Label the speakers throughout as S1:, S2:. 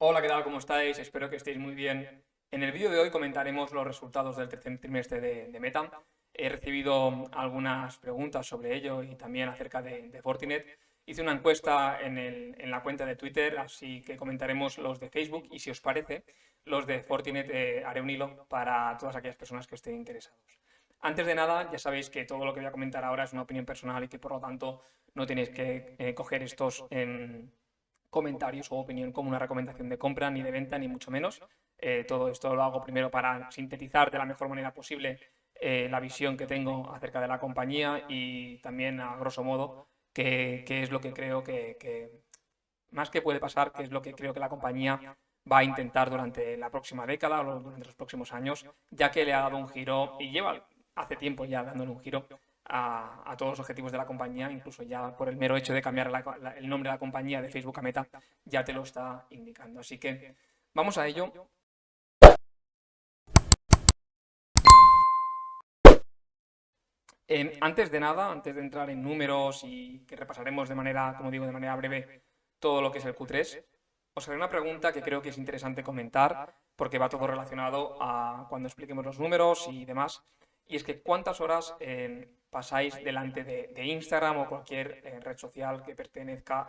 S1: Hola, ¿qué tal? ¿Cómo estáis? Espero que estéis muy bien. En el vídeo de hoy comentaremos los resultados del tercer trimestre de Meta. He recibido algunas preguntas sobre ello y también acerca de Fortinet. Hice una encuesta en la cuenta de Twitter, así que comentaremos los de Facebook y si os parece, los de Fortinet haré un hilo para todas aquellas personas que estén interesados. Antes de nada, ya sabéis que todo lo que voy a comentar ahora es una opinión personal y que por lo tanto no tenéis que coger estos comentarios o opinión como una recomendación de compra, ni de venta, ni mucho menos. Todo esto lo hago primero para sintetizar de la mejor manera posible la visión que tengo acerca de la compañía y también, a grosso modo, qué es lo que creo más que puede pasar, qué es lo que creo que la compañía va a intentar durante la próxima década o durante los próximos años, ya que le ha dado un giro y lleva hace tiempo ya dándole un giro a todos los objetivos de la compañía, incluso ya por el mero hecho de cambiar el nombre de la compañía de Facebook a Meta, ya te lo está indicando. Así que vamos a ello. Antes de nada, antes de entrar en números y que repasaremos de manera, como digo, de manera breve todo lo que es el Q3, os haré una pregunta que creo que es interesante comentar porque va todo relacionado a cuando expliquemos los números y demás. Y es que ¿cuántas horas pasáis delante de Instagram o cualquier red social que pertenezca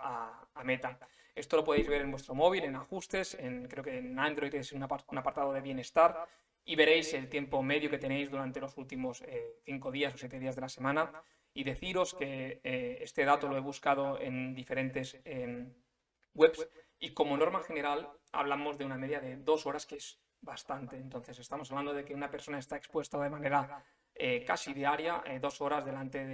S1: a Meta? Esto lo podéis ver en vuestro móvil, en ajustes, creo que en Android es un apartado de bienestar y veréis el tiempo medio que tenéis durante los últimos 5 días o 7 días de la semana. Y deciros que este dato lo he buscado en diferentes webs y como norma general hablamos de una media de 2 horas, que es bastante. Entonces estamos hablando de que una persona está expuesta de manera casi diaria 2 horas delante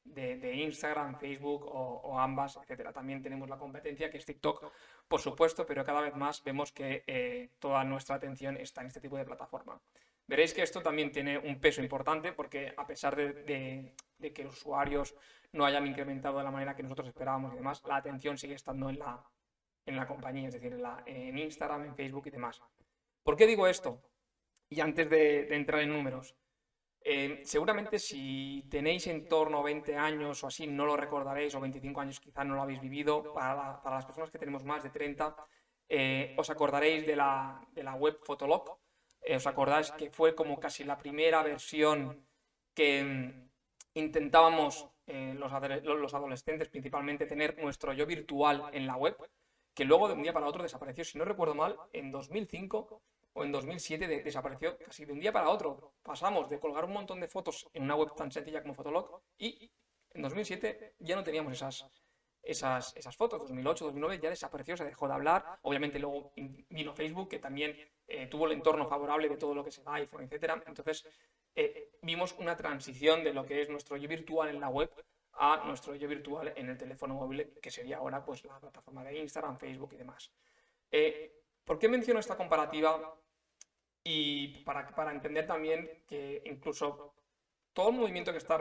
S1: de Instagram, Facebook o ambas, etcétera. También tenemos la competencia que es TikTok, por supuesto, pero cada vez más vemos que toda nuestra atención está en este tipo de plataforma. Veréis que esto también tiene un peso importante porque a pesar de que los usuarios no hayan incrementado de la manera que nosotros esperábamos y demás, la atención sigue estando en la compañía, es decir, en Instagram, en Facebook y demás. ¿Por qué digo esto? Y antes de entrar en números, seguramente si tenéis en torno a 20 años o así, no lo recordaréis, o 25 años quizás no lo habéis vivido. Para las personas que tenemos más de 30, os acordaréis de la web Fotolog. Os acordáis que fue como casi la primera versión que intentábamos los adolescentes principalmente tener nuestro yo virtual en la web, que luego de un día para otro desapareció. Si no recuerdo mal, en 2005 o en 2007 desapareció casi de un día para otro. Pasamos de colgar un montón de fotos en una web tan sencilla como Fotolog y en 2007 ya no teníamos esas fotos. 2008, 2009 ya desapareció, se dejó de hablar. Obviamente luego vino Facebook, que también tuvo el entorno favorable de todo lo que es el iPhone, etcétera. Entonces vimos una transición de lo que es nuestro yo virtual en la web a nuestro yo virtual en el teléfono móvil, que sería ahora pues la plataforma de Instagram, Facebook y demás. ¿Por qué menciono esta comparativa? Y para entender también que incluso todo el movimiento que está,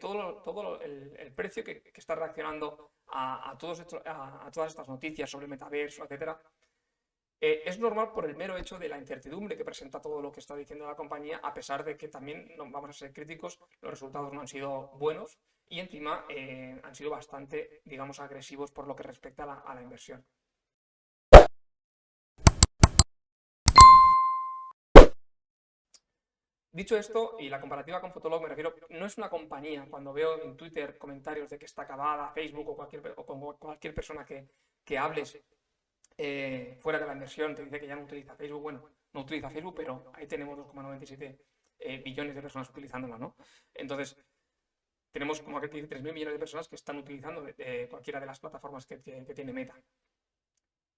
S1: todo el precio que está reaccionando a todas estas noticias sobre el metaverso, etcétera, es normal por el mero hecho de la incertidumbre que presenta todo lo que está diciendo la compañía, a pesar de que también no vamos a ser críticos, los resultados no han sido buenos y encima han sido bastante, digamos, agresivos por lo que respecta a la inversión. Dicho esto, y la comparativa con Fotolog me refiero, no es una compañía. Cuando veo en Twitter comentarios de que está acabada, Facebook o con cualquier persona que hables fuera de la inversión, te dice que ya no utiliza Facebook. Bueno, no utiliza Facebook, pero ahí tenemos 2,97 billones de personas utilizándola, ¿no? Entonces, tenemos como aquel que dice 3.000 millones de personas que están utilizando cualquiera de las plataformas que tiene Meta.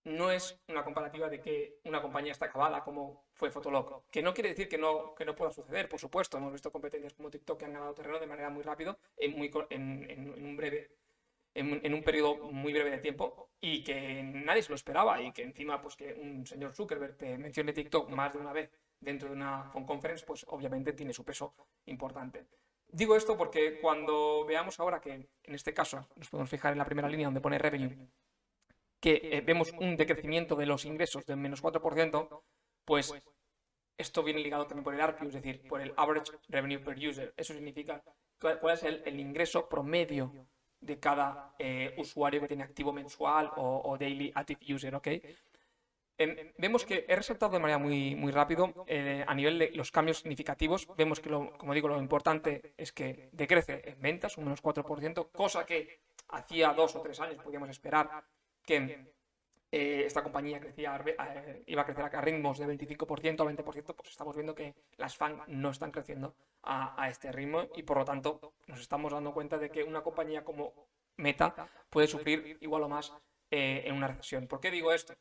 S1: No es una comparativa de que una compañía está acabada como fue Fotolog, que no quiere decir que no pueda suceder, por supuesto. Hemos visto competencias como TikTok que han ganado terreno de manera muy rápido, en un periodo muy breve de tiempo y que nadie se lo esperaba y que encima pues que un señor Zuckerberg te mencione TikTok más de una vez dentro de una phone conference, pues obviamente tiene su peso importante. Digo esto porque cuando veamos ahora que en este caso nos podemos fijar en la primera línea donde pone revenue, que vemos un decrecimiento de los ingresos del -4%, pues esto viene ligado también por el ARPU, es decir, por el Average Revenue Per User. Eso significa cuál es el ingreso promedio de cada usuario que tiene activo mensual o Daily Active User, ¿ok? Vemos que he resaltado de manera muy rápido a nivel de los cambios significativos. Vemos que, como digo, lo importante es que decrece en ventas, un menos 4%, cosa que hacía 2 o 3 años podíamos esperar que esta compañía iba a crecer a ritmos de 25% a 20%, pues estamos viendo que las FANG no están creciendo a este ritmo y por lo tanto nos estamos dando cuenta de que una compañía como Meta puede sufrir igual o más en una recesión. ¿Por qué digo esto?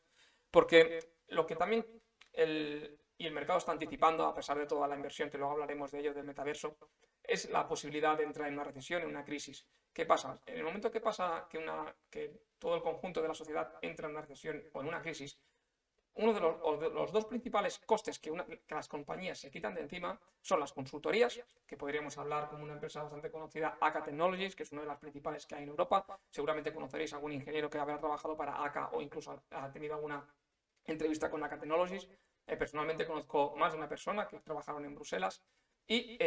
S1: Porque lo que también el mercado está anticipando, a pesar de toda la inversión, que luego hablaremos de ello, del metaverso, es la posibilidad de entrar en una recesión, en una crisis. ¿Qué pasa? En el momento que pasa que todo el conjunto de la sociedad entra en una recesión o en una crisis, uno de los dos principales costes que las compañías se quitan de encima son las consultorías, que podríamos hablar como una empresa bastante conocida, AK Technologies, que es una de las principales que hay en Europa. Seguramente conoceréis algún ingeniero que habrá trabajado para AK o incluso ha tenido alguna entrevista con AK Technologies. Personalmente conozco más de una persona que trabajaron en Bruselas y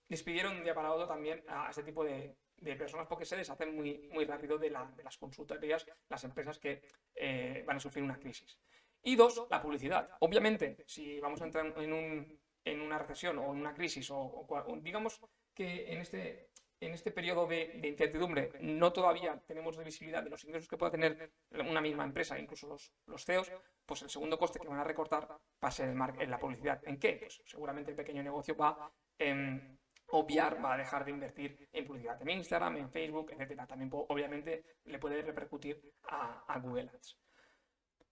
S1: despidieron de un día para otro también a este tipo de personas porque se deshacen muy rápido de las consultorías, las empresas que van a sufrir una crisis. Y dos, la publicidad. Obviamente, si vamos a entrar en una recesión o en una crisis, o digamos que en este periodo de incertidumbre no todavía tenemos visibilidad de los ingresos que pueda tener una misma empresa, incluso los CEOs, pues el segundo coste que van a recortar va a ser en la publicidad. ¿En qué? Pues seguramente el pequeño negocio va a obviar, va a dejar de invertir en publicidad en Instagram, en Facebook, etcétera. También obviamente le puede repercutir a Google Ads.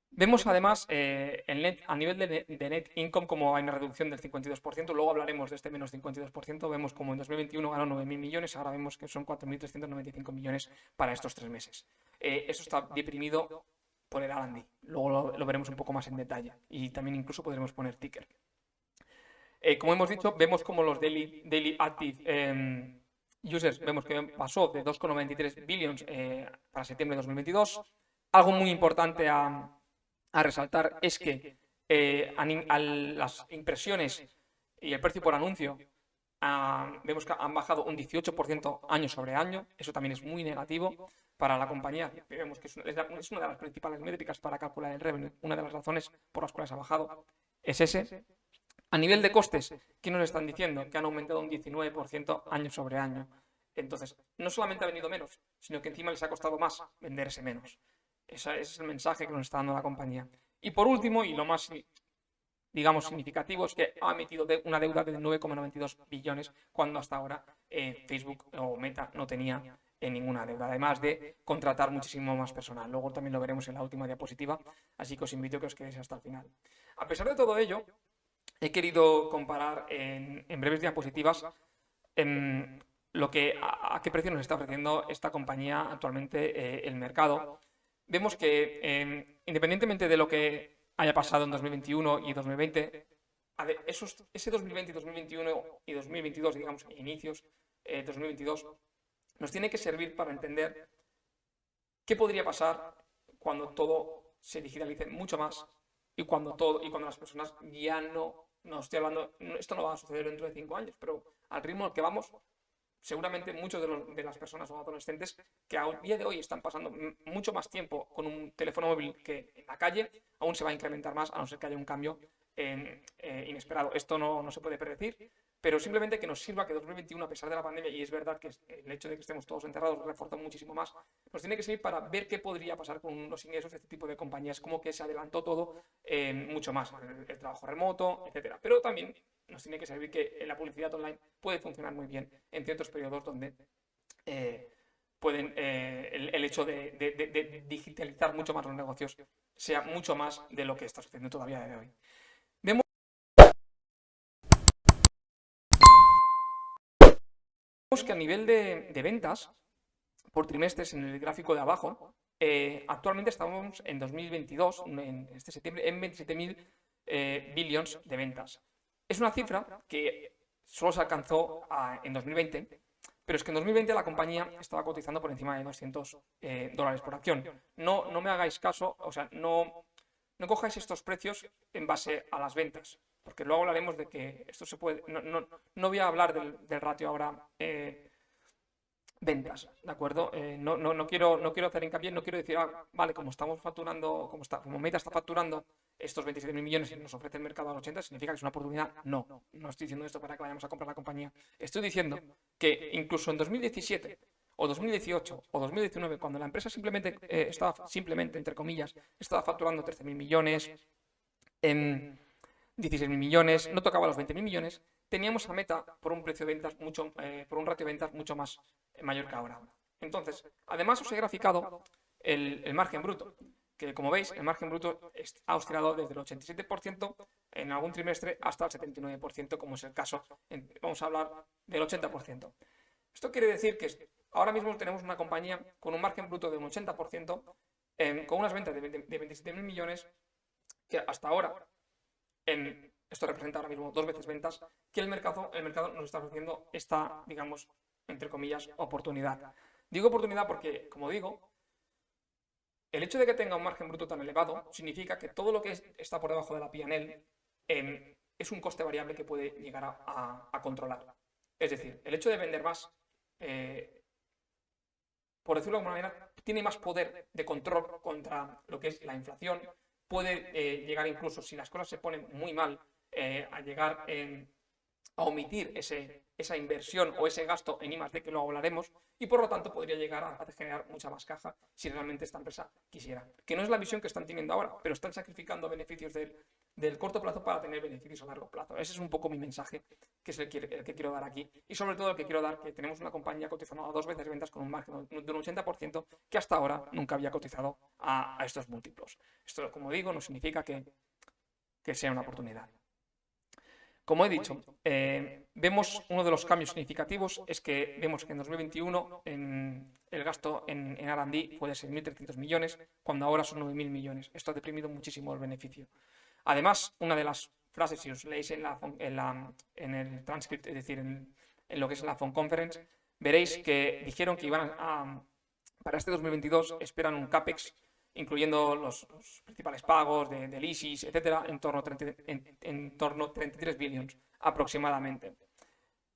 S1: Vemos además a nivel de net income como hay una reducción del 52%, luego hablaremos de este menos 52%, vemos como en 2021 ganó 9.000 millones, ahora vemos que son 4.395 millones para estos 3 meses. Eso está deprimido por el R&D, luego lo veremos un poco más en detalle y también incluso podremos poner ticker. Como hemos dicho, vemos como los daily active users, vemos que pasó de 2,93 billions para septiembre de 2022. Algo muy importante a resaltar es que a las impresiones y el precio por anuncio vemos que han bajado un 18% año sobre año. Eso también es muy negativo para la compañía. Vemos que es una de las principales métricas para calcular el revenue. Una de las razones por las cuales ha bajado es ese. A nivel de costes, ¿qué nos están diciendo? Que han aumentado un 19% año sobre año. Entonces, no solamente ha venido menos, sino que encima les ha costado más venderse menos. Ese es el mensaje que nos está dando la compañía. Y por último, y lo más, digamos, significativo, es que ha emitido una deuda de 9,92 billones cuando hasta ahora Facebook o Meta no tenía ninguna deuda, además de contratar muchísimo más personal. Luego también lo veremos en la última diapositiva, así que os invito a que os quedéis hasta el final. A pesar de todo ello, he querido comparar en breves diapositivas a qué precio nos está ofreciendo esta compañía actualmente el mercado. Vemos que independientemente de lo que haya pasado en 2021 y 2020, ese 2020 y 2021 y 2022, digamos, inicios 2022, nos tiene que servir para entender qué podría pasar cuando todo se digitalice mucho más y cuando las personas ya no estoy hablando, esto no va a suceder dentro de 5 años, pero al ritmo al que vamos, seguramente muchos de las personas o adolescentes que a día de hoy están pasando mucho más tiempo con un teléfono móvil que en la calle, aún se va a incrementar más a no ser que haya un cambio inesperado. Esto no se puede predecir, pero simplemente que nos sirva que 2021, a pesar de la pandemia, y es verdad que el hecho de que estemos todos encerrados refuerza muchísimo más, nos tiene que servir para ver qué podría pasar con los ingresos de este tipo de compañías, como que se adelantó todo mucho más, el trabajo remoto, etcétera. Pero también nos tiene que servir que la publicidad online puede funcionar muy bien en ciertos periodos donde el hecho de digitalizar mucho más los negocios sea mucho más de lo que está sucediendo todavía de hoy. Vemos que a nivel de ventas por trimestres en el gráfico de abajo, actualmente estamos en 2022, en este septiembre, en 27.000 billions de ventas. Es una cifra que solo se alcanzó en 2020, pero es que en 2020 la compañía estaba cotizando por encima de $200 por acción. No me hagáis caso, o sea, no cojáis estos precios en base a las ventas, porque luego hablaremos de que esto se puede. No voy a hablar del ratio ahora ventas, ¿de acuerdo? No quiero hacer hincapié, no quiero decir, vale, como estamos facturando, como Meta está facturando estos 27.000 millones y nos ofrece el mercado a los 80, ¿significa que es una oportunidad? No, no estoy diciendo esto para que vayamos a comprar la compañía. Estoy diciendo que incluso en 2017 o 2018 o 2019, cuando la empresa simplemente, entre comillas, estaba facturando 13.000 millones, en 16.000 millones, no tocaba los 20.000 millones, teníamos a Meta por un precio de ventas por un ratio de ventas mucho más mayor que ahora. Entonces, además os he graficado el margen bruto, que como veis, el margen bruto ha oscilado desde el 87% en algún trimestre hasta el 79%, como es el caso, vamos a hablar del 80%. Esto quiere decir que ahora mismo tenemos una compañía con un margen bruto de un 80%, con unas ventas de 27.000 millones, que hasta ahora, esto representa ahora mismo 2 veces ventas, que el mercado nos está ofreciendo esta, digamos, entre comillas, oportunidad. Digo oportunidad porque, como digo, el hecho de que tenga un margen bruto tan elevado significa que todo lo que está por debajo de la P&L es un coste variable que puede llegar a controlar. Es decir, el hecho de vender más, por decirlo de alguna manera, tiene más poder de control contra lo que es la inflación, puede llegar incluso, si las cosas se ponen muy mal, a llegar a omitir esa inversión o ese gasto en I+D, que luego hablaremos, y por lo tanto podría llegar a generar mucha más caja si realmente esta empresa quisiera. Que no es la visión que están teniendo ahora, pero están sacrificando beneficios del corto plazo para tener beneficios a largo plazo. Ese es un poco mi mensaje, que es el que quiero dar aquí. Y sobre todo el que quiero dar, que tenemos una compañía cotizando a 2 veces ventas con un margen de un 80% que hasta ahora nunca había cotizado a estos múltiplos. Esto, como digo, no significa que sea una oportunidad. Como he dicho, vemos uno de los cambios significativos es que vemos que en 2021 el gasto en R&D fue de 6.300 millones, cuando ahora son 9.000 millones. Esto ha deprimido muchísimo el beneficio. Además, una de las frases, si os leéis en el transcript, es decir, en lo que es la phone conference, veréis que dijeron que para este 2022 esperan un CAPEX incluyendo los principales pagos del ISIS, etcétera, en torno a 33 billions aproximadamente.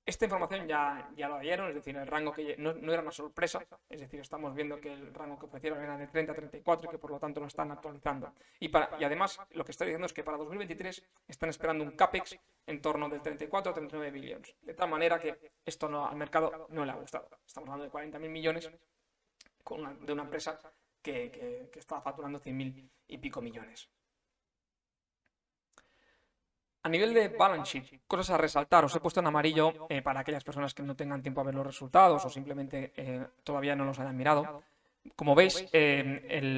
S1: Esta información ya lo dieron, es decir, el rango que no era una sorpresa, es decir, estamos viendo que el rango que ofrecieron era de 30 a 34 y que por lo tanto lo están actualizando. Y además, lo que estoy diciendo es que para 2023 están esperando un CAPEX en torno del 34 a 39 billions. De tal manera que esto al mercado no le ha gustado. Estamos hablando de 40.000 millones de una empresa que estaba facturando 100.000 y pico millones. A nivel de balance sheet, cosas a resaltar, os he puesto en amarillo para aquellas personas que no tengan tiempo a ver los resultados o simplemente todavía no los hayan mirado. Como veis, el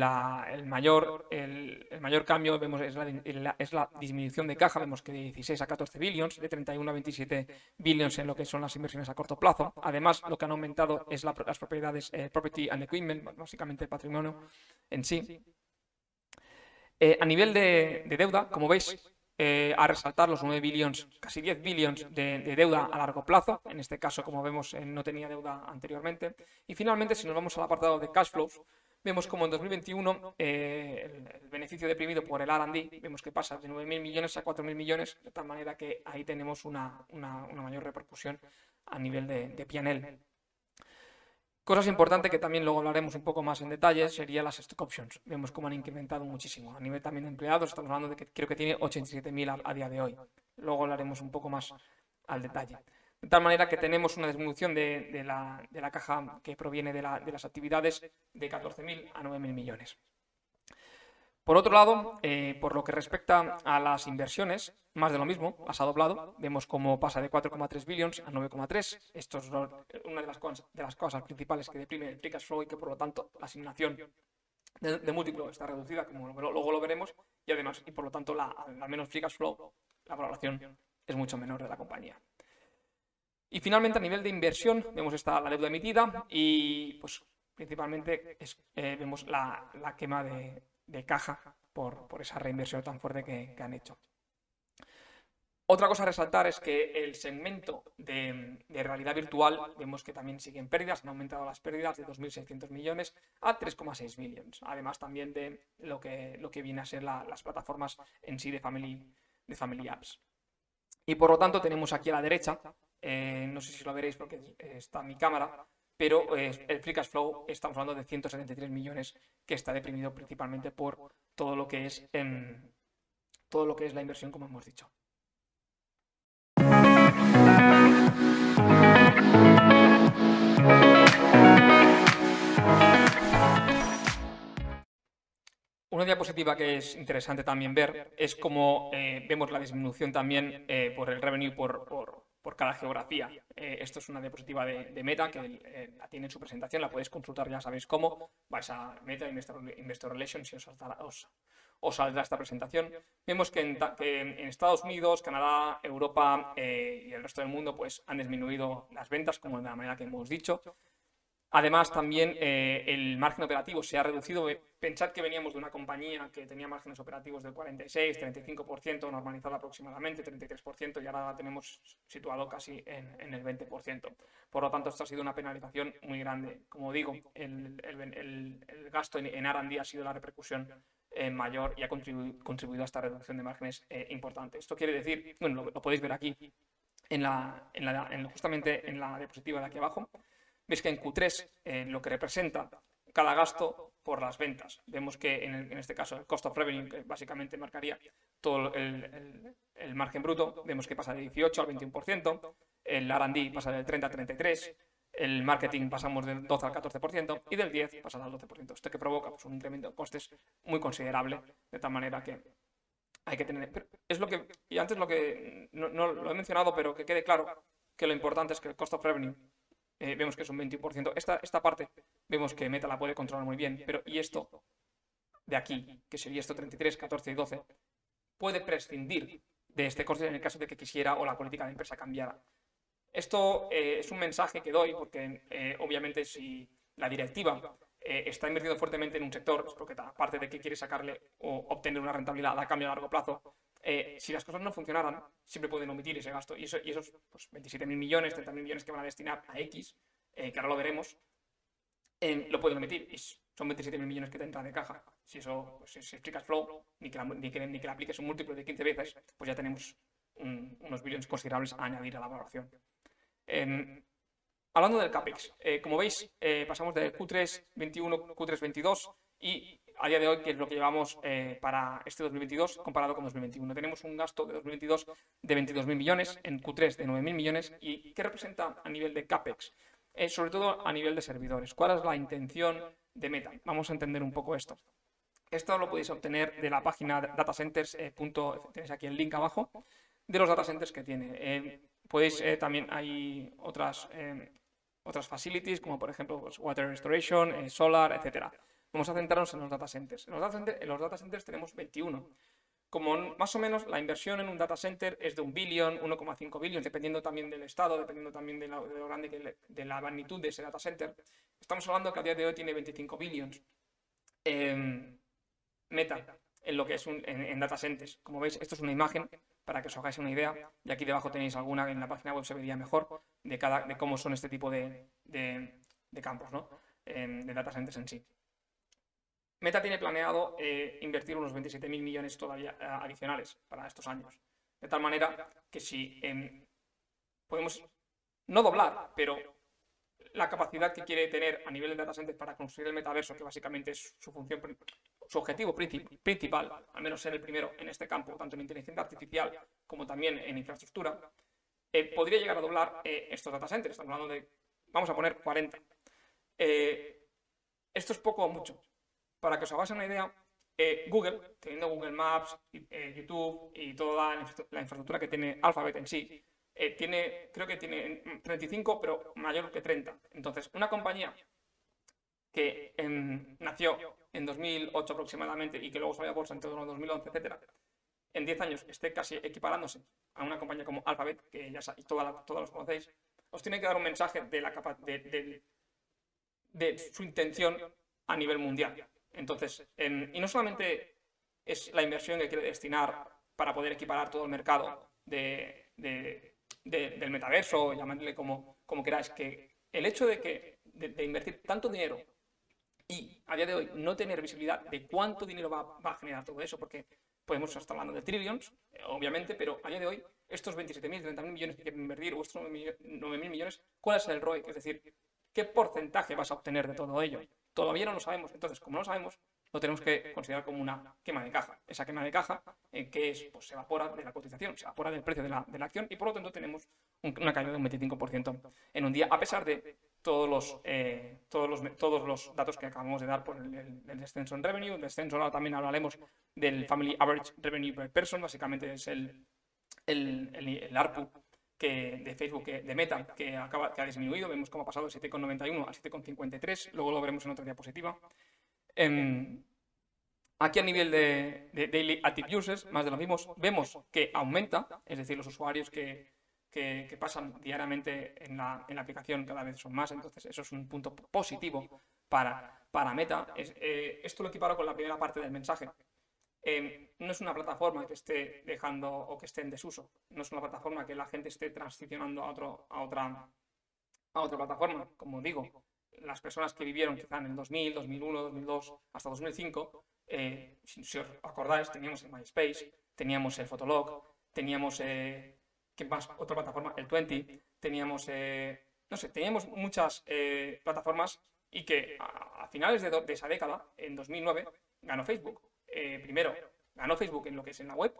S1: mayor cambio vemos es la disminución de caja, vemos que de 16 a 14 billions, de 31 a 27 billions en lo que son las inversiones a corto plazo. Además, lo que han aumentado es las propiedades, property and equipment, básicamente el patrimonio en sí. A nivel de deuda, como veis, a resaltar los 9 billions, casi 10 billions de deuda a largo plazo. En este caso, como vemos, no tenía deuda anteriormente. Y finalmente, si nos vamos al apartado de cash flows, vemos como en 2021 el beneficio deprimido por el R&D, vemos que pasa de 9.000 millones a 4.000 millones, de tal manera que ahí tenemos una mayor repercusión a nivel de P&L. Cosas importantes que también luego hablaremos un poco más en detalle serían las stock options. Vemos cómo han incrementado muchísimo. A nivel también de empleados, estamos hablando de que creo que tiene 87.000 a día de hoy. Luego hablaremos un poco más al detalle. De tal manera que tenemos una disminución de la caja que proviene de las actividades de 14.000 a 9.000 millones. Por otro lado, por lo que respecta a las inversiones, más de lo mismo, las ha doblado. Vemos cómo pasa de 4,3 billions a 9,3. Esto es una de las cosas principales que deprime el free cash flow y que por lo tanto la asignación de múltiplo está reducida, como luego lo veremos, y además, y por lo tanto, al menos free cash flow, la valoración es mucho menor de la compañía. Y finalmente, a nivel de inversión, vemos la deuda emitida y pues principalmente vemos la quema de caja por esa reinversión tan fuerte que han hecho. Otra cosa a resaltar es que el segmento de realidad virtual vemos que también siguen pérdidas, han aumentado las pérdidas de 2.600 millones a 3,6 billions. Además también de lo que viene a ser las plataformas en sí de Family Apps. Y por lo tanto tenemos aquí a la derecha, no sé si lo veréis porque está en mi cámara, pero el free cash flow estamos hablando de 173 millones que está deprimido principalmente por todo lo que es todo lo que es la inversión, como hemos dicho. Una diapositiva que es interesante también ver es cómo vemos la disminución también por el revenue por cada geografía. Esto es una diapositiva de Meta que la tiene en su presentación, la podéis consultar, ya sabéis cómo. Vais a Meta, Investor Relations y os saldrá esta presentación. Vemos que en Estados Unidos, Canadá, Europa y el resto del mundo pues, han disminuido las ventas, como de la manera que hemos dicho. Además, también el margen operativo se ha reducido. Pensad que veníamos de una compañía que tenía márgenes operativos del 46, 35%, normalizado aproximadamente, 33%, y ahora la tenemos situado casi en el 20%. Por lo tanto, esto ha sido una penalización muy grande. Como digo, el gasto en R&D ha sido la repercusión mayor y ha contribuido a esta reducción de márgenes importante. Esto quiere decir, bueno, lo podéis ver aquí, justamente en la diapositiva de aquí abajo. Veis que en Q3 lo que representa cada gasto por las ventas. Vemos que en este caso el cost of revenue, que básicamente marcaría todo el margen bruto, vemos que pasa del 18 al 21%, el R&D pasa del 30 al 33%, el marketing pasamos del 12 al 14% y del 10 pasa al 12%. Esto que provoca pues, un incremento de costes muy considerable, de tal manera que hay que tener... Pero es lo que, y antes lo que no lo he mencionado, pero que quede claro que lo importante es que el cost of revenue vemos que es un 21%. Esta parte vemos que Meta la puede controlar muy bien, pero ¿y esto de aquí, que sería esto 33, 14 y 12, puede prescindir de este coste en el caso de que quisiera o la política de empresa cambiara? Esto es un mensaje que doy porque obviamente si la directiva está invirtiendo fuertemente en un sector, es porque aparte de que quiere sacarle o obtener una rentabilidad a cambio a largo plazo, si las cosas no funcionaran, siempre pueden omitir ese gasto. Y esos pues, 27.000 millones, 30.000 millones que van a destinar a X, que ahora lo veremos, lo pueden omitir. Y son 27.000 millones que te entran de caja. Si eso, pues, si explicas flow, ni que le apliques un múltiplo de 15 veces, pues ya tenemos unos billones considerables a añadir a la valoración. Hablando del CAPEX, como veis, pasamos del Q3 21, Q3 22 y a día de hoy, que es lo que llevamos para este 2022 comparado con 2021. Tenemos un gasto de 2022 de 22.000 millones, en Q3 de 9.000 millones. ¿Y qué representa a nivel de CAPEX? Sobre todo a nivel de servidores. ¿Cuál es la intención de Meta? Vamos a entender un poco esto. Esto lo podéis obtener de la página datacenters. Tenéis aquí el link abajo de los datacenters que tiene. Podéis también hay otras facilities, como por ejemplo pues, water restoration, solar, etc. Vamos a centrarnos en los data centers. En los data centers tenemos 21. Como más o menos la inversión en un data center es de 1 billón, 1,5 billion, dependiendo también del estado, dependiendo también de lo grande de la magnitud de ese data center. Estamos hablando que a día de hoy tiene 25 billions. Meta, en lo que es en data centers. Como veis, esto es una imagen para que os hagáis una idea, y aquí debajo tenéis alguna, en la página web se vería mejor, de cómo son este tipo de campos, ¿no? De data centers en sí. Meta tiene planeado invertir unos 27.000 millones todavía adicionales para estos años. De tal manera que si podemos no doblar, pero la capacidad que quiere tener a nivel de data centers para construir el metaverso, que básicamente es su función, su objetivo principal, al menos ser el primero en este campo, tanto en inteligencia artificial como también en infraestructura, podría llegar a doblar estos data centers. Estamos hablando de, vamos a poner 40. Esto es poco o mucho. Para que os hagáis una idea, Google, teniendo Google Maps, YouTube y toda la infraestructura que tiene Alphabet en sí, creo que tiene 35, pero mayor que 30. Entonces, una compañía que nació en 2008 aproximadamente y que luego salió a bolsa en torno a 2011, etcétera, en 10 años esté casi equiparándose a una compañía como Alphabet, que ya todos los conocéis, os tiene que dar un mensaje de su intención a nivel mundial. Entonces, y no solamente es la inversión que quiere destinar para poder equiparar todo el mercado del metaverso, llamadle como queráis, que el hecho de invertir tanto dinero y a día de hoy no tener visibilidad de cuánto dinero va a generar todo eso, porque podemos estar hablando de trillions, obviamente, pero a día de hoy estos 27.000, 30.000 millones que quieren invertir o estos 9.000 millones, ¿cuál es el ROI? Es decir, ¿qué porcentaje vas a obtener de todo ello? Todavía no lo sabemos. Entonces, como no lo sabemos, lo tenemos que considerar como una quema de caja. Esa quema de caja, que es, pues se evapora de la cotización, se evapora del precio de la acción y por lo tanto tenemos una caída de un 25% en un día, a pesar de todos los datos que acabamos de dar por el descenso en revenue. El descenso, ahora también hablaremos del Family Average Revenue per Person, básicamente es el ARPU de Facebook, de Meta, que ha disminuido. Vemos cómo ha pasado de 7,91 a 7,53, luego lo veremos en otra diapositiva. Aquí a nivel de Daily Active Users, más de lo mismo, vemos que aumenta, es decir, los usuarios que pasan diariamente en la aplicación cada vez son más, entonces eso es un punto positivo para Meta. Esto lo equiparo con la primera parte del mensaje. No es una plataforma que esté dejando o que esté en desuso, no es una plataforma que la gente esté transicionando a otra plataforma, como digo. Las personas que vivieron quizá en el 2000, 2001, 2002 hasta 2005, si os acordáis, teníamos el MySpace, teníamos el Fotolog, teníamos ¿qué más? Otra plataforma, el 20, teníamos, no sé, teníamos muchas plataformas y que a finales de esa década, en 2009, ganó Facebook. Primero, ganó Facebook en lo que es en la web.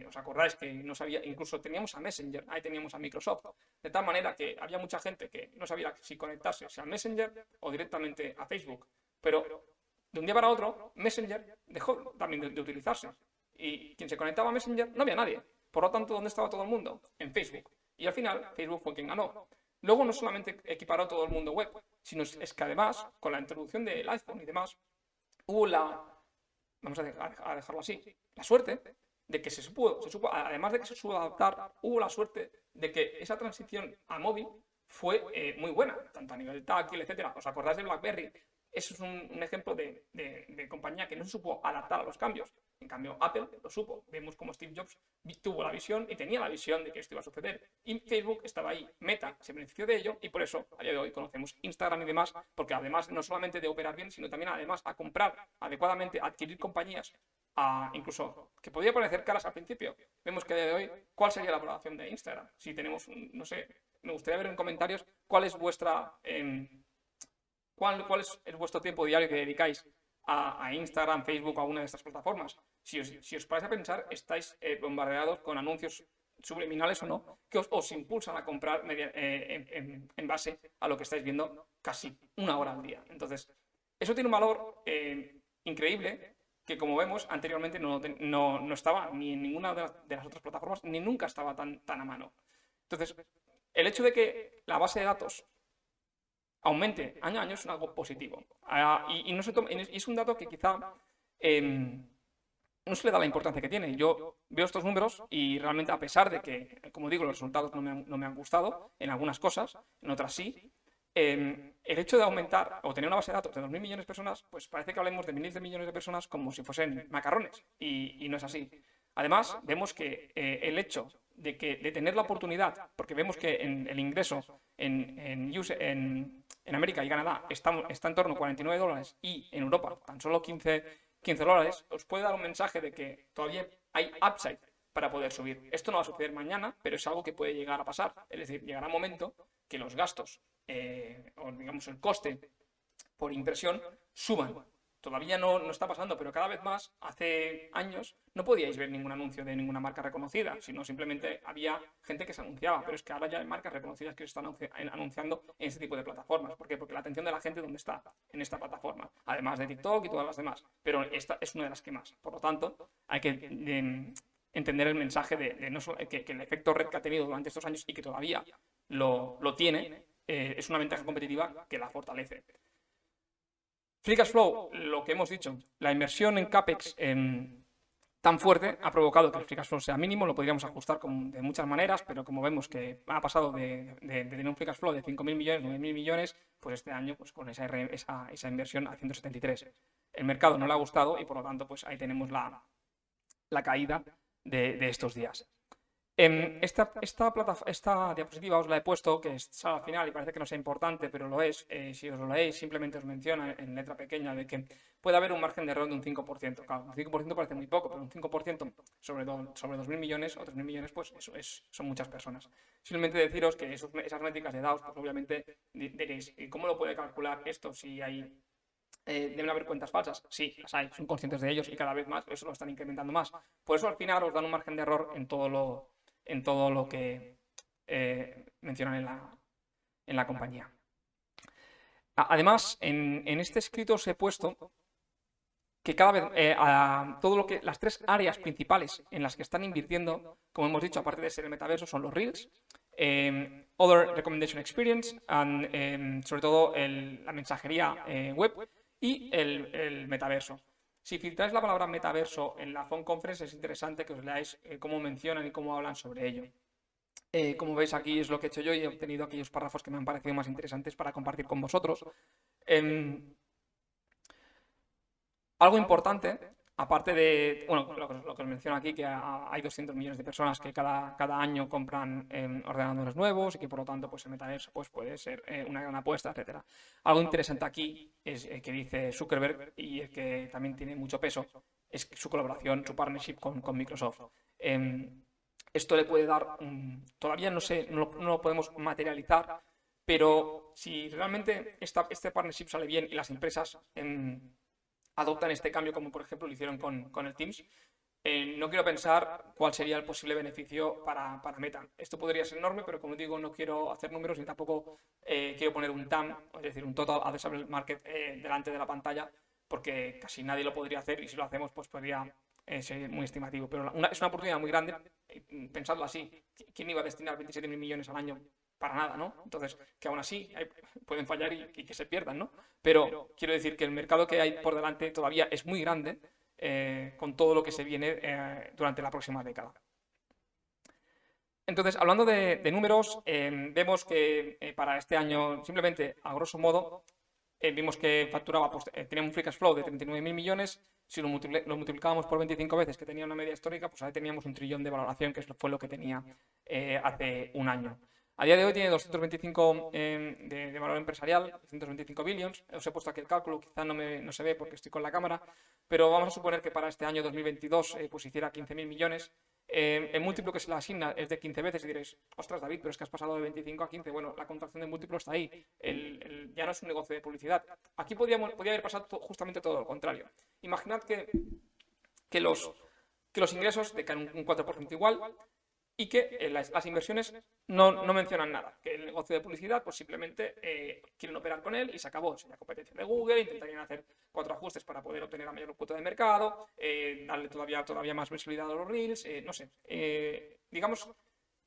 S1: ¿Os acordáis que no sabía? Incluso teníamos a Messenger, ahí teníamos a Microsoft, de tal manera que había mucha gente que no sabía si conectarse a Messenger o directamente a Facebook. Pero de un día para otro, Messenger dejó también de utilizarse. Y quien se conectaba a Messenger no había nadie. Por lo tanto, ¿dónde estaba todo el mundo? En Facebook. Y al final, Facebook fue quien ganó. Luego no solamente equiparó todo el mundo web, sino es que además, con la introducción del iPhone y demás, hubo vamos a dejarlo así, la suerte de que se supo, además de que se supo adaptar, hubo la suerte de que esa transición a móvil fue muy buena, tanto a nivel táctil, etcétera. ¿Os acordáis de BlackBerry? Eso es un ejemplo de compañía que no se supo adaptar a los cambios. En cambio, Apple lo supo. Vemos cómo Steve Jobs tuvo la visión y tenía la visión de que esto iba a suceder. Y Facebook estaba ahí. Meta se benefició de ello y por eso a día de hoy conocemos Instagram y demás, porque además no solamente de operar bien, sino también además a comprar adecuadamente, a adquirir compañías, incluso que podía parecer caras al principio. Vemos que a día de hoy, ¿cuál sería la valoración de Instagram? Si tenemos, no sé, me gustaría ver en comentarios cuál es ¿Cuál es vuestro tiempo diario que dedicáis a Instagram, Facebook o a una de estas plataformas? Si os parece a pensar, estáis bombardeados con anuncios subliminales o no, que os impulsan a comprar en base a lo que estáis viendo casi una hora al día. Entonces, eso tiene un valor increíble que, como vemos, anteriormente no estaba ni en ninguna de las otras plataformas, ni nunca estaba tan a mano. Entonces, el hecho de que la base de datos aumente año a año es algo positivo. Y es un dato que quizá no se le da la importancia que tiene. Yo veo estos números y realmente, a pesar de que, como digo, los resultados no me han gustado en algunas cosas, en otras sí, el hecho de aumentar o tener una base de datos de 2.000 millones de personas, pues parece que hablemos de miles de millones de personas como si fuesen macarrones, y no es así. Además, vemos que el hecho de tener la oportunidad, porque vemos que el ingreso en América y Canadá está en torno a $49 y en Europa tan solo $15, os puede dar un mensaje de que todavía hay upside para poder subir. Esto no va a suceder mañana, pero es algo que puede llegar a pasar. Es decir, llegará un momento que los gastos o digamos el coste por impresión suban. Todavía no está pasando, pero cada vez más. Hace años no podíais ver ningún anuncio de ninguna marca reconocida, sino simplemente había gente que se anunciaba, pero es que ahora ya hay marcas reconocidas que se están anunciando en este tipo de plataformas. ¿Por qué? Porque la atención de la gente, ¿dónde está? En esta plataforma, además de TikTok y todas las demás, pero esta es una de las que más. Por lo tanto, hay que entender el mensaje que el efecto red que ha tenido durante estos años y que todavía lo tiene, es una ventaja competitiva que la fortalece. Free Cash Flow, lo que hemos dicho, la inversión en CAPEX tan fuerte ha provocado que el Free Cash Flow sea mínimo. Lo podríamos ajustar de muchas maneras, pero como vemos que ha pasado de tener un Free Cash Flow de 5.000 millones, 9.000 millones, pues este año pues con esa inversión a 173. El mercado no le ha gustado y por lo tanto pues ahí tenemos la caída de estos días. Esta diapositiva os la he puesto, que es al final y parece que no sea importante, pero lo es. Si os lo leéis, simplemente os menciona en letra pequeña de que puede haber un margen de error de un 5%. Claro, un 5% parece muy poco, pero un 5% sobre 2.000 millones o 3.000 millones, pues eso son muchas personas. Simplemente deciros que esas métricas de DAOs, pues obviamente diréis, ¿y cómo lo puede calcular esto si hay ¿Deben haber cuentas falsas? Sí, las hay, son conscientes de ellos y cada vez más, eso lo están incrementando más. Por eso al final os dan un margen de error en todo lo que mencionan en la compañía. Además, en este escrito os he puesto que cada vez todo lo que las tres áreas principales en las que están invirtiendo, como hemos dicho, aparte de ser el metaverso, son los Reels, Other Recommendation Experience, sobre todo la mensajería web y el metaverso. Si filtráis la palabra metaverso en la Phone Conference, es interesante que os leáis cómo mencionan y cómo hablan sobre ello. Como veis aquí es lo que he hecho yo y he obtenido aquellos párrafos que me han parecido más interesantes para compartir con vosotros. Algo importante, aparte de, bueno, lo que os menciono aquí, que hay 200 millones de personas que cada año compran ordenadores nuevos y que por lo tanto pues el metaverso pues, puede ser una gran apuesta, etcétera. Algo interesante aquí es que dice Zuckerberg y el que también tiene mucho peso, es su colaboración, su partnership con Microsoft. Esto le puede dar, todavía no sé, no lo podemos materializar, pero si realmente este partnership sale bien y las empresas adoptan este cambio, como por ejemplo lo hicieron con el Teams, no quiero pensar cuál sería el posible beneficio para Meta. Esto podría ser enorme, pero como digo, no quiero hacer números ni tampoco quiero poner un TAM, es decir, un Total Addressable Market delante de la pantalla, porque casi nadie lo podría hacer y si lo hacemos, pues podría ser muy estimativo. Pero es una oportunidad muy grande, pensadlo así. ¿Quién iba a destinar 27.000 millones al año para nada, ¿no? Entonces, que aún así pueden fallar y que se pierdan, ¿no? Pero quiero decir que el mercado que hay por delante todavía es muy grande con todo lo que se viene durante la próxima década. Entonces, hablando de números, vemos que para este año, simplemente a grosso modo, vimos que facturaba, pues, tenía un free cash flow de 39.000 millones. Si lo multiplicábamos por 25 veces, que tenía una media histórica, pues ahí teníamos 1 trillón de valoración, que fue lo que tenía hace un año. A día de hoy tiene 225 de valor empresarial, 225 billions. Os he puesto aquí el cálculo, quizá no se ve porque estoy con la cámara, pero vamos a suponer que para este año 2022 pues hiciera 15.000 millones. El múltiplo que se le asigna es de 15 veces y diréis, ostras David, pero es que has pasado de 25 a 15. Bueno, la contracción de múltiplo está ahí. Ya no es un negocio de publicidad. Aquí podía haber pasado justamente todo lo contrario. Imaginad que los ingresos decaen un 4% igual y que las inversiones no mencionan nada, que el negocio de publicidad pues simplemente quieren operar con él y se acabó. Sería competencia de Google, intentarían hacer 4 ajustes para poder obtener la mayor cuota de mercado, darle todavía más visibilidad a los reels, no sé. Digamos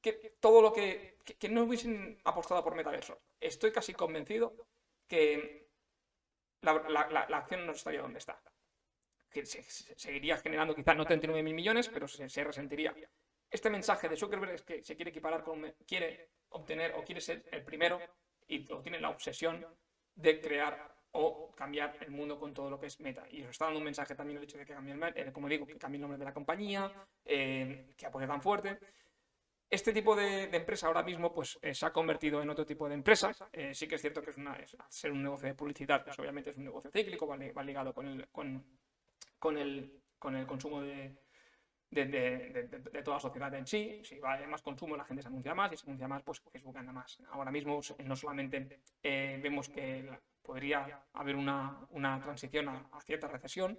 S1: que todo lo que no hubiesen apostado por metaverso. Estoy casi convencido que la acción no estaría donde está. Que seguiría generando quizá no 39.000 millones, pero se resentiría. Este mensaje de Zuckerberg es que se quiere equiparar quiere obtener o quiere ser el primero o tiene la obsesión de crear o cambiar el mundo con todo lo que es Meta. Y os está dando un mensaje también el hecho de que cambie, como digo, que cambie el nombre de la compañía, que apoye tan fuerte. Este tipo de empresa ahora mismo pues, se ha convertido en otro tipo de empresa. Sí que es cierto que al ser un negocio de publicidad, pues obviamente es un negocio cíclico, va ligado con el consumo de toda la sociedad en sí. Si va más consumo, la gente se anuncia más y se anuncia más, pues Facebook anda más. Ahora mismo no solamente vemos que podría haber una transición a cierta recesión.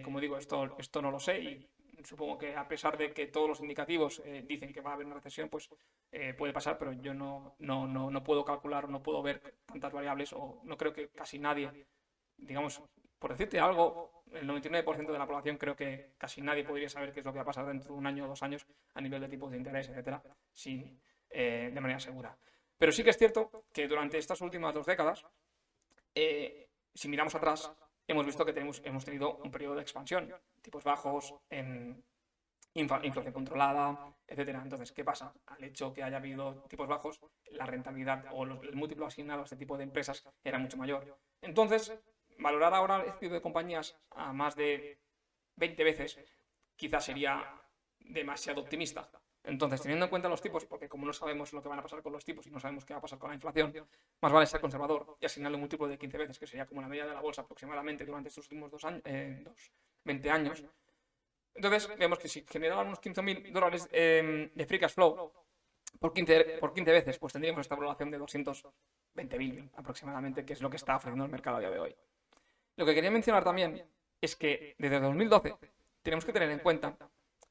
S1: Como digo, esto no lo sé y supongo que a pesar de que todos los indicativos dicen que va a haber una recesión, pues puede pasar, pero yo no puedo calcular, no puedo ver tantas variables o no creo que casi nadie, digamos, por decirte algo, el 99% de la población creo que casi nadie podría saber qué es lo que va a pasar dentro de un año o 2 años a nivel de tipos de interés, etcétera, de manera segura. Pero sí que es cierto que durante estas últimas 2 décadas, si miramos atrás, hemos visto que hemos tenido un periodo de expansión, tipos bajos, inflación controlada, etcétera. Entonces, ¿qué pasa? Al hecho que haya habido tipos bajos, la rentabilidad o el múltiplo asignado a este tipo de empresas era mucho mayor. Entonces, valorar ahora el tipo de compañías a más de 20 veces quizás sería demasiado optimista. Entonces, teniendo en cuenta los tipos, porque como no sabemos lo que van a pasar con los tipos y no sabemos qué va a pasar con la inflación, más vale ser conservador y asignarle un múltiplo de 15 veces, que sería como la media de la bolsa aproximadamente durante estos últimos 20 años. Entonces, vemos que si generaran unos $15.000 de free cash flow por 15 veces, pues tendríamos esta valoración de 220 billion aproximadamente, que es lo que está ofreciendo el mercado a día de hoy. Lo que quería mencionar también es que desde 2012 tenemos que tener en cuenta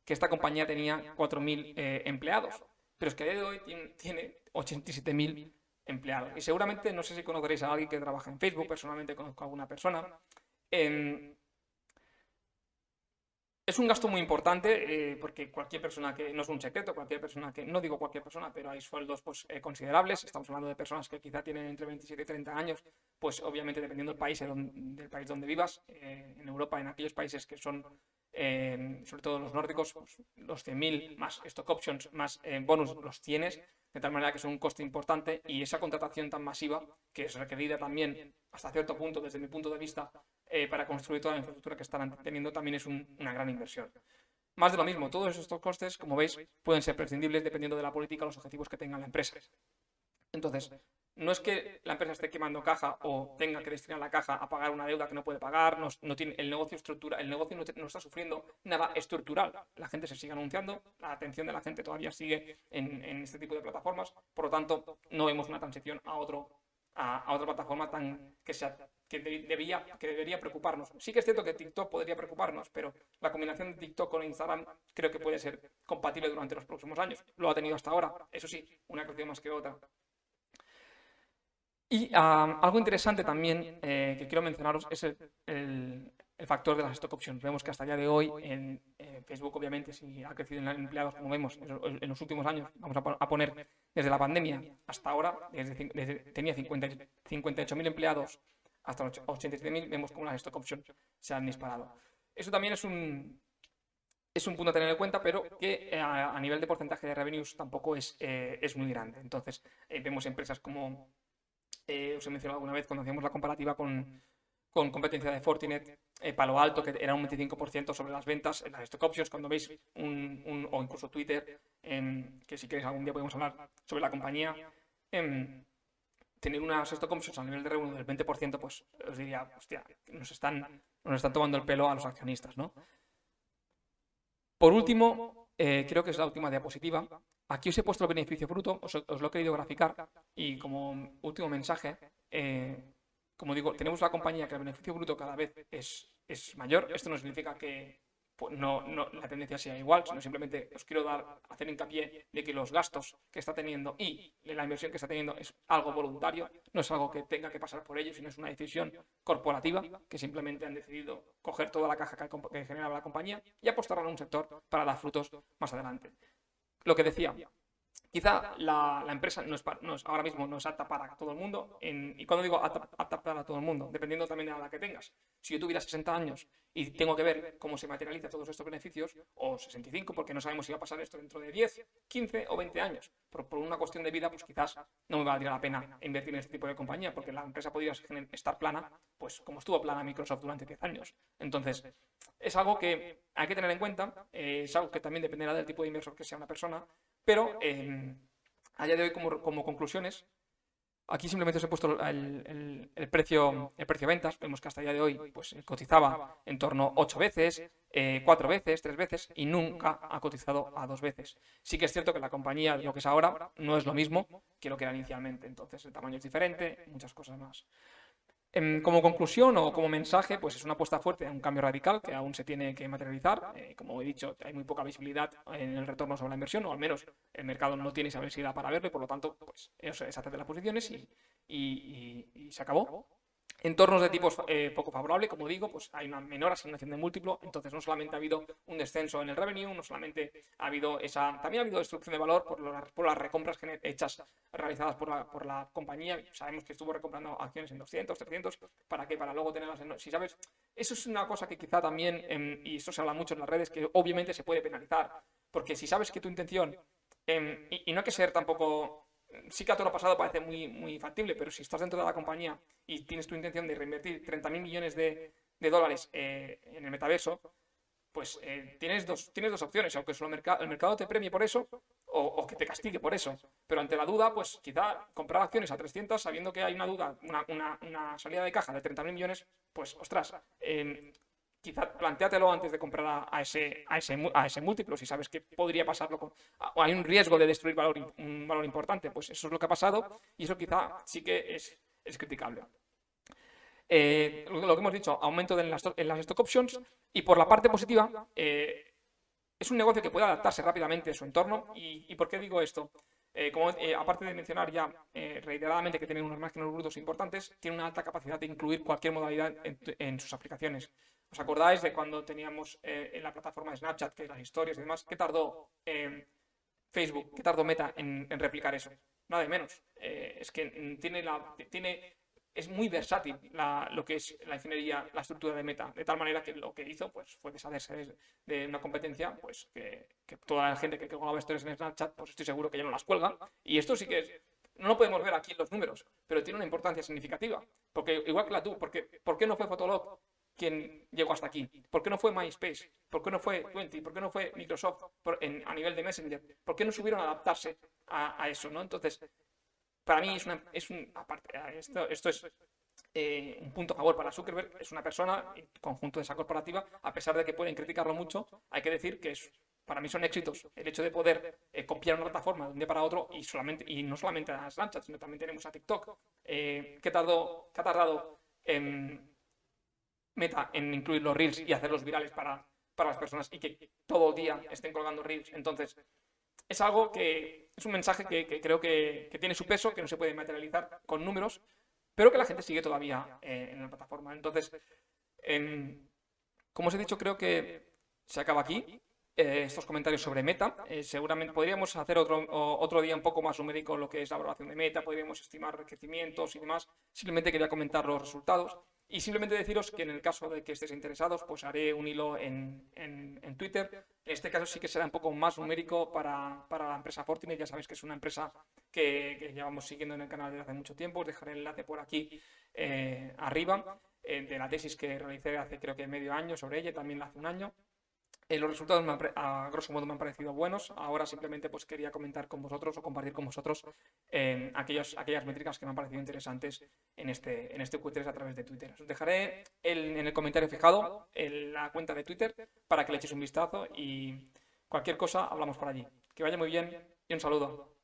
S1: que esta compañía tenía 4.000 empleados, pero es que a día de hoy tiene 87.000 empleados. Y seguramente, no sé si conoceréis a alguien que trabaja en Facebook, personalmente conozco a alguna persona. em, es un gasto muy importante porque cualquier persona que, no es un secreto, cualquier persona que, no digo cualquier persona, pero hay sueldos pues, considerables, estamos hablando de personas que quizá tienen entre 27 y 30 años, pues obviamente dependiendo del país, del país donde vivas, en Europa, en aquellos países que son, sobre todo los nórdicos, pues, los 100.000 más stock options, más bonus los tienes, de tal manera que es un coste importante y esa contratación tan masiva, que es requerida también hasta cierto punto, desde mi punto de vista, para construir toda la infraestructura que están teniendo también es una gran inversión. Más de lo mismo, todos estos costes, como veis, pueden ser prescindibles dependiendo de la política o los objetivos que tenga la empresa. Entonces, no es que la empresa esté quemando caja o tenga que destinar la caja a pagar una deuda que no puede pagar, no tiene el negocio el negocio no está sufriendo nada estructural. La gente se sigue anunciando, la atención de la gente todavía sigue en este tipo de plataformas, por lo tanto, no vemos una transición a otra plataforma que debería preocuparnos. Sí que es cierto que TikTok podría preocuparnos, pero la combinación de TikTok con Instagram creo que puede ser compatible durante los próximos años. Lo ha tenido hasta ahora, eso sí, una creación más que otra. Y algo interesante también que quiero mencionaros es el factor de las stock options. Vemos que hasta el día de hoy en Facebook, obviamente, si ha crecido en empleados, como vemos en los últimos años, vamos a poner desde la pandemia hasta ahora, tenía 58.000 empleados hasta los 87.000, vemos como las stock options se han disparado. Eso también es un punto a tener en cuenta, pero que a nivel de porcentaje de revenues tampoco es muy grande. Entonces, vemos empresas como os he mencionado alguna vez cuando hacíamos la comparativa con competencia de Fortinet, Palo Alto, que era un 25% sobre las ventas, en las stock options, cuando veis o incluso Twitter, que si queréis algún día podemos hablar sobre la compañía, tener unas stock options a nivel de revenue del 20%, pues os diría, hostia, nos están tomando el pelo a los accionistas, ¿no? Por último, creo que es la última diapositiva. Aquí os he puesto el beneficio bruto, os lo he querido graficar y como último mensaje, como digo, tenemos una compañía que el beneficio bruto cada vez es mayor. Esto no significa que pues, la tendencia sea igual, sino simplemente os quiero hacer hincapié de que los gastos que está teniendo y la inversión que está teniendo es algo voluntario, no es algo que tenga que pasar por ellos, sino es una decisión corporativa que simplemente han decidido coger toda la caja que generaba la compañía y apostar en un sector para dar frutos más adelante. Lo que decía, quizá la empresa ahora mismo no es apta para todo el mundo, y cuando digo apta para todo el mundo, dependiendo también de la edad que tengas. Si yo tuviera 60 años y tengo que ver cómo se materializa todos estos beneficios, o 65, porque no sabemos si va a pasar esto dentro de 10, 15 o 20 años, por una cuestión de vida, pues quizás no me valdría la pena invertir en este tipo de compañía, porque la empresa podría estar plana, pues como estuvo plana Microsoft durante 10 años. Entonces, es algo que hay que tener en cuenta, es algo que también dependerá del tipo de inversor que sea una persona, pero a día de hoy como conclusiones, aquí simplemente os he puesto el precio ventas, vemos que hasta el día de hoy pues, cotizaba en torno a 8 veces, 4 veces, 3 veces y nunca ha cotizado a 2 veces. Sí que es cierto que la compañía, lo que es ahora, no es lo mismo que lo que era inicialmente, entonces el tamaño es diferente, muchas cosas más. Como conclusión o como mensaje, pues es una apuesta fuerte a un cambio radical que aún se tiene que materializar. Como he dicho, hay muy poca visibilidad en el retorno sobre la inversión, o al menos el mercado no tiene esa visibilidad para verlo, y por lo tanto, pues eso es hacer de las posiciones y se acabó. Entornos de tipos poco favorable, como digo, pues hay una menor asignación de múltiplo, entonces no solamente ha habido un descenso en el revenue, no solamente ha habido también ha habido destrucción de valor por las recompras hechas realizadas por la compañía. Sabemos que estuvo recomprando acciones en 200, 300, ¿para qué? Para luego tenerlas si sabes, eso es una cosa que quizá también, y esto se habla mucho en las redes, que obviamente se puede penalizar, porque si sabes que tu intención, y no hay que ser tampoco. Sí que a toro pasado parece muy factible, pero si estás dentro de la compañía y tienes tu intención de reinvertir 30.000 millones de dólares en el metaverso, pues tienes dos opciones, aunque solo el mercado te premie por eso o que te castigue por eso. Pero ante la duda, pues quizá comprar acciones a 300 sabiendo que hay una duda, una salida de caja de 30.000 millones, pues ostras, quizá plantéatelo antes de comprar a ese múltiplo, si sabes que podría pasarlo, hay un riesgo de destruir un valor importante, pues eso es lo que ha pasado y eso quizá sí que es criticable. Lo que hemos dicho, aumento en las stock options. Y por la parte positiva, es un negocio que puede adaptarse rápidamente a su entorno. ¿Y por qué digo esto? Aparte de mencionar ya reiteradamente que tiene unos márgenes brutos importantes, tiene una alta capacidad de incluir cualquier modalidad en sus aplicaciones. ¿Os acordáis de cuando teníamos en la plataforma de Snapchat, que las historias y demás, qué tardó Facebook, qué tardó Meta en replicar eso? Nada de menos. Es que es muy versátil lo que es la ingeniería, la estructura de Meta, de tal manera que lo que hizo pues, fue deshacerse de una competencia pues, que toda la gente que colgaba historias en Snapchat, pues estoy seguro que ya no las cuelga. Y esto sí que no lo podemos ver aquí en los números, pero tiene una importancia significativa. Porque igual que la tú, ¿por qué no fue Fotolog quien llegó hasta aquí? ¿Por qué no fue MySpace? ¿Por qué no fue Twenty? ¿Por qué no fue Microsoft a nivel de Messenger? ¿Por qué no supieron adaptarse a eso? ¿No? Entonces, para mí esto es un punto a favor para Zuckerberg. Es una persona, en conjunto de esa corporativa, a pesar de que pueden criticarlo mucho, hay que decir que para mí son éxitos el hecho de poder copiar una plataforma de un día para otro y no solamente a Snapchat, sino también tenemos a TikTok. ¿Qué ha tardado Meta en incluir los Reels y hacerlos virales para las personas y que todo el día estén colgando Reels? Entonces, es algo que es un mensaje que creo que tiene su peso, que no se puede materializar con números, pero que la gente sigue todavía en la plataforma. Entonces, como os he dicho, creo que se acaba aquí estos comentarios sobre Meta. Seguramente podríamos hacer otro día un poco más numérico lo que es la valoración de Meta, podríamos estimar crecimientos y demás. Simplemente quería comentar los resultados y simplemente deciros que en el caso de que estéis interesados, pues haré un hilo en Twitter. En este caso sí que será un poco más numérico para la empresa Fortinet. Ya sabéis que es una empresa que llevamos siguiendo en el canal desde hace mucho tiempo. Os dejaré el enlace por aquí arriba de la tesis que realicé hace creo que medio año sobre ella, también hace un año. Los resultados a grosso modo me han parecido buenos. Ahora simplemente pues quería comentar con vosotros o compartir con vosotros aquellas métricas que me han parecido interesantes en este Q3 a través de Twitter. Os dejaré en el comentario fijado la cuenta de Twitter para que le echéis un vistazo y cualquier cosa hablamos por allí. Que vaya muy bien y un saludo.